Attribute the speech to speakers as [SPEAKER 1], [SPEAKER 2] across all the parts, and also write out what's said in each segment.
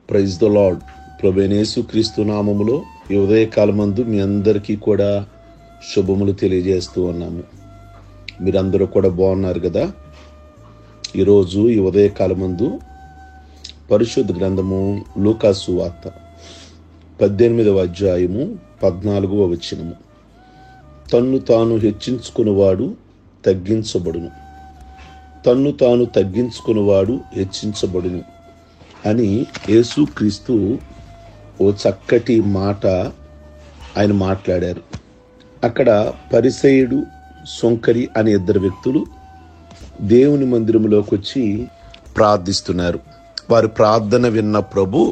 [SPEAKER 1] Praise the lord. ప్రభువైన యేసుక్రీస్తు నామములో ఈ ఉదయకాలమందు మీ అందరికీ కూడా శుభములు తెలియజేస్తూ ఉన్నాము. మీరందరూ కూడా బాగున్నారు కదా. ఈరోజు ఈ ఉదయకాలమందు పరిశుద్ధ గ్రంథము లూకా సువార్త 18వ అధ్యాయము 14వ వచనము. తన్ను తాను హెచ్చించుకునివాడు తగ్గించబడును, తన్ను తాను తగ్గించుకునివాడు హెచ్చించబడును అని యేసుక్రీస్తు ఓ చక్కటి మాట ఆయన మాట్లాడారు. అక్కడ పరిసయ్యుడు, సొంకరి అనే ఇద్దరు వ్యక్తులు దేవుని మందిరంలోకి వచ్చి ప్రార్థిస్తున్నారు. వారి ప్రార్థన విన్న ప్రభు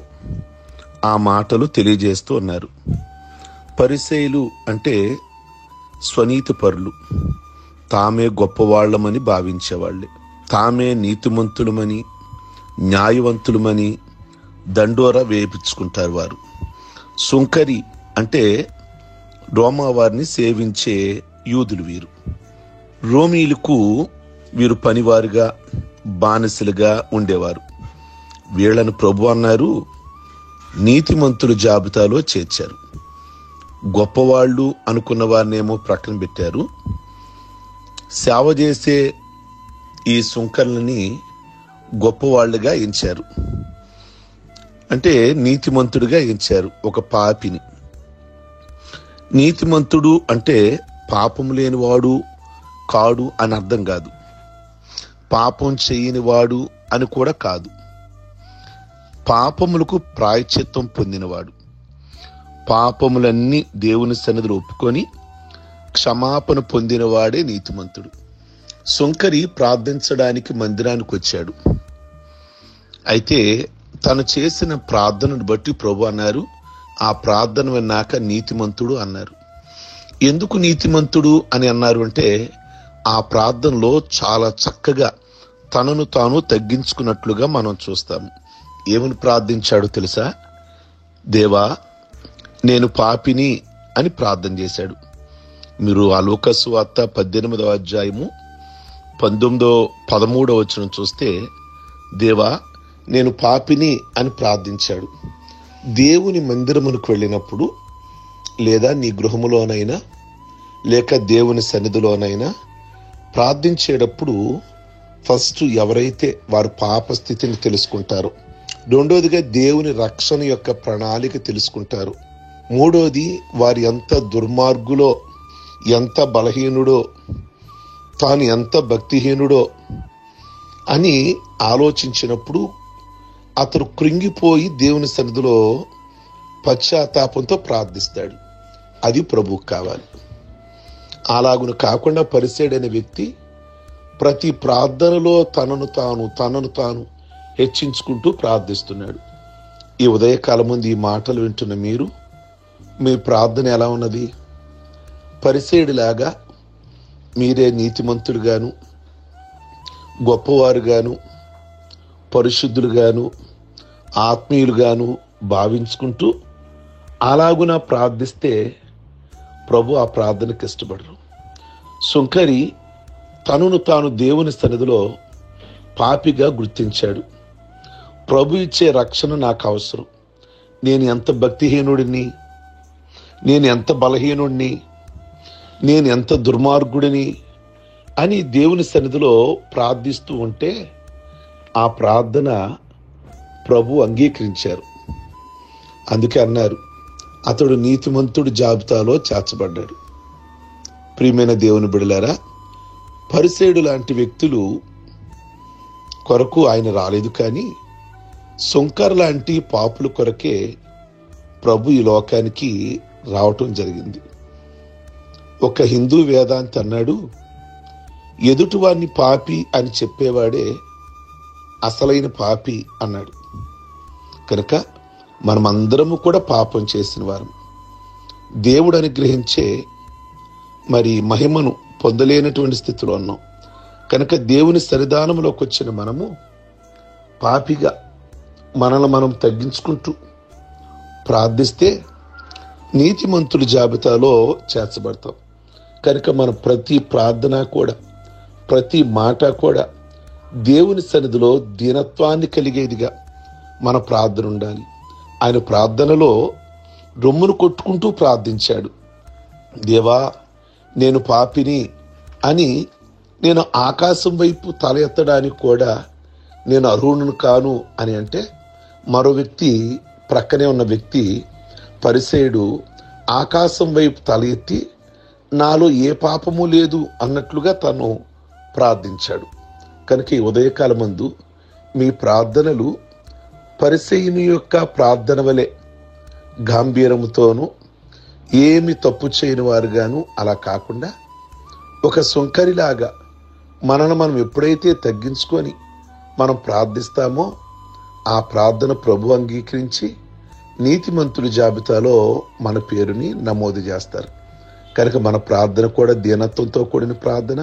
[SPEAKER 1] ఆ మాటలు తెలియజేస్తూ ఉన్నారు. పరిసయ్యులు అంటే స్వనీతిపరులు, తామే గొప్పవాళ్లమని భావించేవాళ్ళే, తామే నీతిమంతులమని న్యాయవంతులమని దండోర వేయించుకుంటారు వారు. సుంకరి అంటే రోమా వారిని సేవించే యూదులు. వీరు రోమీలకు వీరు పనివారుగా, బానిసలుగా ఉండేవారు. వీళ్లను ప్రభు అన్నారు నీతిమంతుల జాబితాలో చేర్చారు. గొప్పవాళ్ళు అనుకున్న వారినేమో ప్రక్కన పెట్టారు. సేవ చేసే ఈ సుంకర్లని గొప్పవాళ్లుగా ఎంచారు, అంటే నీతిమంతుడిగా ఎంచారు ఒక పాపిని. నీతిమంతుడు అంటే పాపం లేనివాడు కాడు అని అర్థం కాదు, పాపం చేయనివాడు అని కూడా కాదు. పాపములకు ప్రాయశ్చిత్తం పొందినవాడు, పాపములన్నీ దేవుని సన్నిధిలో ఒప్పుకొని క్షమాపణ పొందినవాడే నీతిమంతుడు. సుంకరి ప్రార్థించడానికి మందిరానికి వచ్చాడు. అయితే తను చేసిన ప్రార్థనను బట్టి ప్రభు అన్నారు, ఆ ప్రార్థన విన్నాక నీతిమంతుడు అన్నారు. ఎందుకు నీతిమంతుడు అని అన్నారు అంటే, ఆ ప్రార్థనలో చాలా చక్కగా తనను తాను తగ్గించుకున్నట్లుగా మనం చూస్తాము. ఏమని ప్రార్థించాడో తెలుసా? దేవా, నేను పాపిని అని ప్రార్థన చేశాడు. మీరు ఆ లూకా సువార్త 18వ అధ్యాయము 13వ వచనం చూస్తే, దేవా నేను పాపిని అని ప్రార్థించాడు. దేవుని మందిరమునకు వెళ్ళినప్పుడు, లేదా నీ గృహములోనైనా లేక దేవుని సన్నిధిలోనైనా ప్రార్థించేటప్పుడు ఫస్ట్ ఎవరైతే వారు పాప స్థితిని తెలుసుకుంటారో, రెండోదిగా దేవుని రక్షణ యొక్క ప్రణాళిక తెలుసుకుంటారు, మూడోది వారు ఎంత దుర్మార్గులో, ఎంత బలహీనుడో, తాను ఎంత భక్తిహీనుడో అని ఆలోచించినప్పుడు అతడు కృంగిపోయి దేవుని సన్నిధిలో పశ్చాత్తాపంతో ప్రార్థిస్తాడు. అది ప్రభువుకు కావాలి. అలాగును కాకుండా పరిసయ్యుడైన వ్యక్తి ప్రతి ప్రార్థనలో తనను తాను హెచ్చించుకుంటూ ప్రార్థిస్తున్నాడు. ఈ ఉదయకాలం ముందు ఈ మాటలు వింటున్న మీరు, మీ ప్రార్థన ఎలా ఉన్నది? పరిసయ్యుడిలాగా మీరే నీతిమంతులుగాను, గొప్పవారుగాను, పరిశుద్ధులుగాను, ఆత్మీయులుగాను భావించుకుంటూ అలాగున ప్రార్థిస్తే ప్రభు ఆ ప్రార్థనకు ఇష్టపడరు. సుంకరి తనను తాను దేవుని సన్నిధిలో పాపిగా గుర్తించాడు. ప్రభు ఇచ్చే రక్షణ నాకు అవసరం, నేను ఎంత భక్తిహీనుడిని, నేను ఎంత బలహీనుడిని, నేను ఎంత దుర్మార్గుడిని అని దేవుని సన్నిధిలో ప్రార్థిస్తూ ఉంటే ఆ ప్రార్థన ప్రభు అంగీకరించారు. అందుకే అన్నారు, అతడు నీతిమంతుడి జాబితాలో చేర్చబడ్డాడు. ప్రియమైన దేవుని బిడ్డలారా, పరిసయ్యుడు లాంటి వ్యక్తులు కొరకు ఆయన రాలేదు, కానీ సుంకర్ లాంటి పాపుల కొరకే ప్రభు ఈ లోకానికి రావటం జరిగింది. ఒక హిందూ వేదాంతి అన్నాడు, ఎదుటివాడిని పాపి అని చెప్పేవాడే అసలైన పాపి అన్నాడు. కనుక మనమందరము కూడా పాపం చేసిన వారం, దేవుడు అనుగ్రహించే మహిమను పొందలేనటువంటి స్థితిలో ఉన్నాం. కనుక దేవుని సన్నిధానంలోకి వచ్చిన మనము పాపిగా మనల్ని మనం తగ్గించుకుంటూ ప్రార్థిస్తే నీతిమంతుల జాబితాలో చేర్చబడతాం. కనుక మన ప్రతి ప్రార్థన కూడా, ప్రతి మాట కూడా దేవుని సన్నిధిలో దీనత్వాన్ని కలిగేదిగా, మన ప్రార్థన ఉండాలి. ఆయన ప్రార్థనలో రొమ్మును కొట్టుకుంటూ ప్రార్థించాడు. దేవా, నేను పాపిని అని, నేను ఆకాశం వైపు తల ఎత్తడానికి కూడా నేను అర్హుడును కాను అని అంటే, మరో వ్యక్తి, ప్రక్కనే ఉన్న వ్యక్తి పరిసయ్యుడు ఆకాశం వైపు తల ఎత్తి నాలో ఏ పాపము లేదు అన్నట్లుగా తను ప్రార్థించాడు. కనుక ఈ ఉదయకాలమందు మీ ప్రార్థనలు పరిసయ్యుని యొక్క ప్రార్థన వలె గాంభీరముతోనూ ఏమి తప్పు చేయని వారుగాను అలా కాకుండా ఒక సుంకరిలాగా మనను మనం ఎప్పుడైతే తగ్గించుకొని మనం ప్రార్థిస్తామో ఆ ప్రార్థన ప్రభు అంగీకరించి నీతిమంతుల జాబితాలో మన పేరుని నమోదు చేస్తారు. కనుక మన ప్రార్థన కూడా దీనత్వంతో కూడిన ప్రార్థన,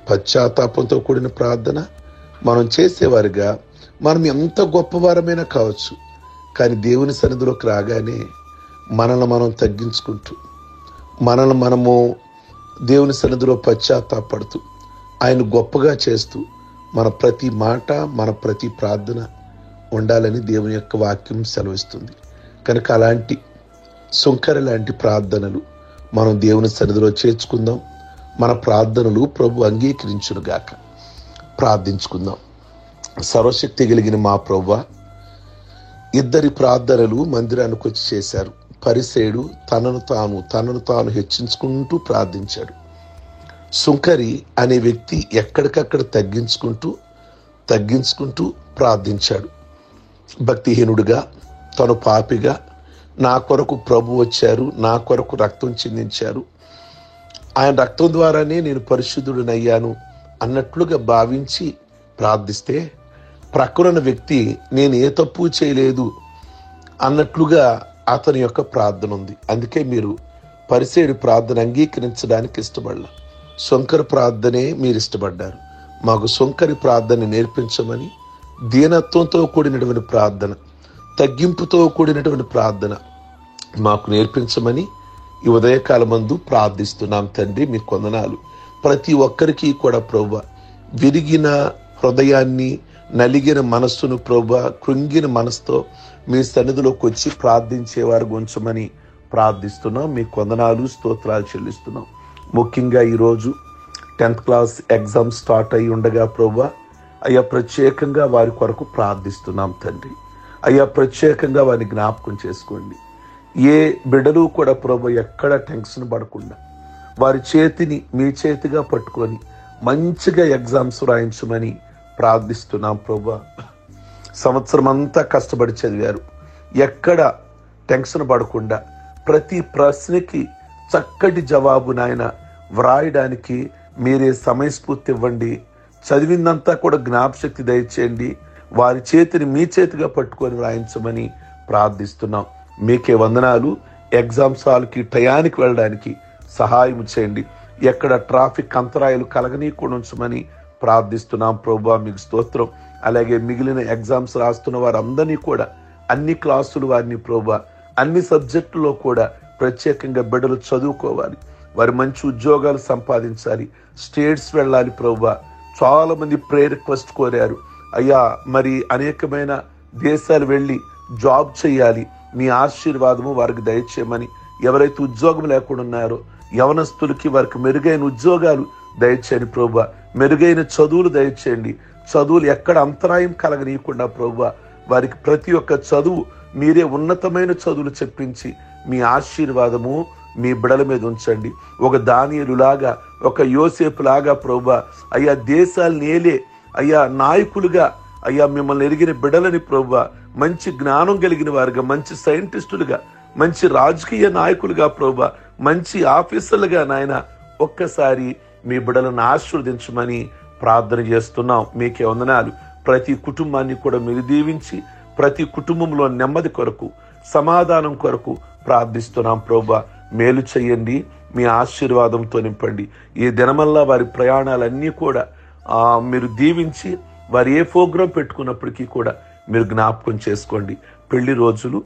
[SPEAKER 1] పశ్చాత్తాపంతో కూడిన ప్రార్థన మనం చేసేవారుగా, మనం ఎంత గొప్పవారమైనా కావచ్చు, కానీ దేవుని సన్నిధిలోకి రాగానే మనల్ని మనం తగ్గించుకుంటూ, మనల్ని మనము దేవుని సన్నిధిలో పశ్చాత్తాపడుతూ, ఆయన గొప్పగా చేస్తూ మన ప్రతి మాట, మన ప్రతి ప్రార్థన ఉండాలని దేవుని యొక్క వాక్యం సెలవిస్తుంది. కనుక అలాంటి సుంకర లాంటి ప్రార్థనలు మనం దేవుని సన్నిధిలో చేర్చుకుందాం. మన ప్రార్థనలు ప్రభు అంగీకరించునుగాక. ప్రార్థించుకుందాం. సర్వశక్తి కలిగిన మా ప్రభువా, ఇద్దరి ప్రార్థనలు మందిరానికి వచ్చి చేశారు. పరిసయ్యుడు తనను తాను హెచ్చించుకుంటూ ప్రార్థించాడు. సుంకరి అనే వ్యక్తి ఎక్కడికక్కడ తగ్గించుకుంటూ ప్రార్థించాడు. భక్తిహీనుడిగా, తను పాపిగా, నా కొరకు ప్రభు వచ్చారు, నా కొరకు రక్తం చిందించారు, ఆయన రక్తం ద్వారానే నేను పరిశుద్ధుడినయ్యాను అన్నట్లుగా భావించి ప్రార్థిస్తే, ప్రక్కనున్న వ్యక్తి నేను ఏ తప్పు చేయలేదు అన్నట్లుగా అతని యొక్క ప్రార్థన ఉంది. అందుకే మీరు పరిసయ్యుడి ప్రార్థన అంగీకరించడానికి ఇష్టపడలా, సుంకర ప్రార్థనే మీరు ఇష్టపడ్డారు. మాకు సుంకరి ప్రార్థన నేర్పించమని, దీనత్వంతో కూడినటువంటి ప్రార్థన, తగ్గింపుతో కూడినటువంటి ప్రార్థన మాకు నేర్పించమని ఈ ఉదయకాలమందు ప్రార్థిస్తున్నాం. తండ్రి, మీ వందనాలు. ప్రతి ఒక్కరికి కూడా ప్రభువా, విరిగిన హృదయాన్ని, నలిగిన మనస్సును ప్రభువా, కృంగిన మనసుతో మీ సన్నిధిలోకి వచ్చి ప్రార్థించేవారు ఉంచమని ప్రార్థిస్తున్నాం. మీ వందనాలు, స్తోత్రాలు చెల్లిస్తున్నాం. ముఖ్యంగా ఈరోజు 10th క్లాస్ ఎగ్జామ్ స్టార్ట్ అయి ఉండగా ప్రభువా, అయ్యా ప్రత్యేకంగా వారి కొరకు ప్రార్థిస్తున్నాం తండ్రి. అయ్యా ప్రత్యేకంగా వారిని జ్ఞాపకం చేసుకోండి. ఏ బిడ్డలు కూడా ప్రభు ఎక్కడ టెన్షన్ పడకుండా వారి చేతిని మీ చేతిగా పట్టుకొని మంచిగా ఎగ్జామ్స్ రాయించమని ప్రార్థిస్తున్నాం ప్రభు. సంవత్సరం అంతా కష్టపడి చదివారు, ఎక్కడ టెన్షన్ పడకుండా ప్రతి ప్రశ్నకి చక్కటి జవాబు నాయన వ్రాయడానికి మీరే సమయస్ఫూర్తి ఇవ్వండి. చదివిందంతా కూడా జ్ఞాపశక్తి దయచేయండి. వారి చేతిని మీ చేతిగా పట్టుకొని వ్రాయించమని ప్రార్థిస్తున్నాం. మీకే వందనాలు. ఎగ్జామ్స్ హాల్కి టయానికి వెళ్ళడానికి సహాయం చేయండి. ఎక్కడ ట్రాఫిక్ అంతరాయాలు కలగనీయకుండా ఉంచమని ప్రార్థిస్తున్నాం ప్రభువా. మీకు స్తోత్రం. అలాగే మిగిలిన ఎగ్జామ్స్ రాస్తున్న వారందరినీ కూడా, అన్ని క్లాసులు వారిని ప్రభువా, అన్ని సబ్జెక్టుల్లో కూడా ప్రత్యేకంగా బిడ్డలు చదువుకోవాలి, వారి మంచి ఉద్యోగాలు సంపాదించాలి, స్టేట్స్ వెళ్ళాలి ప్రభువా. చాలా మంది ప్రేయర్ రిక్వెస్ట్ కోరారు అయ్యా, మరి అనేకమైన దేశాలు వెళ్ళి జాబ్ చేయాలి, మీ ఆశీర్వాదము వారికి దయచేయమని. ఎవరైతే ఉద్యోగం లేకుండా ఉన్నారో యవనస్తులకి వారికి మెరుగైన ఉద్యోగాలు దయచేయండి ప్రభువా. మెరుగైన చదువులు దయచేయండి. చదువులు ఎక్కడ అంతరాయం కలగనీయకుండా ప్రభువా, వారికి ప్రతి ఒక్క చదువు మీరే ఉన్నతమైన చదువులు చెప్పించి మీ ఆశీర్వాదము మీ బిడల మీద ఉంచండి. ఒక దానియేలులాగా, ఒక యోసేపులాగా ప్రభువా, అయ్యా దేశాలు నేలే అయ్యా నాయకులుగా, అయ్యా మిమ్మల్ని ఎరిగిన బిడలని ప్రభువా, మంచి జ్ఞానం కలిగిన వారుగా, మంచి సైంటిస్టులుగా, మంచి రాజకీయ నాయకులుగా ప్రభువా, మంచి ఆఫీసర్లుగా నాయన ఒక్కసారి మీ బిడలను ఆశీర్వదించమని ప్రార్థన చేస్తున్నాం. మీకే వందనాలు. ప్రతి కుటుంబాన్ని కూడా మీరు దీవించి ప్రతి కుటుంబంలో నెమ్మది కొరకు, సమాధానం కొరకు ప్రార్థిస్తున్నాం ప్రభువా. మేలు చెయ్యండి, మీ ఆశీర్వాదంతో నింపండి. ఈ దినమల్లా వారి ప్రయాణాలన్నీ కూడా మీరు దీవించి, వారు ఏ ప్రోగ్రాం పెట్టుకున్నప్పటికీ కూడా మీరు జ్ఞాపకం చేసుకోండి. పెళ్లి రోజులు,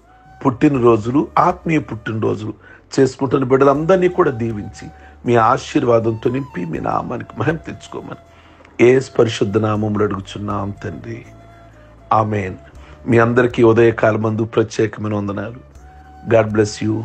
[SPEAKER 1] పుట్టినరోజులు, ఆత్మీయ పుట్టినరోజులు చేసుకుంటున్న బిడ్డలందరినీ కూడా దీవించి మీ ఆశీర్వాదంతో నింపి మీ నామానికి మహిమ తెచ్చుకోమని యేసు పరిశుద్ధ నామములో అడుగుచున్నాం తండ్రి. ఆమేన్. మీ అందరికీ ఉదయకాలమందు ప్రత్యేకమైన వందనాలు. God bless you.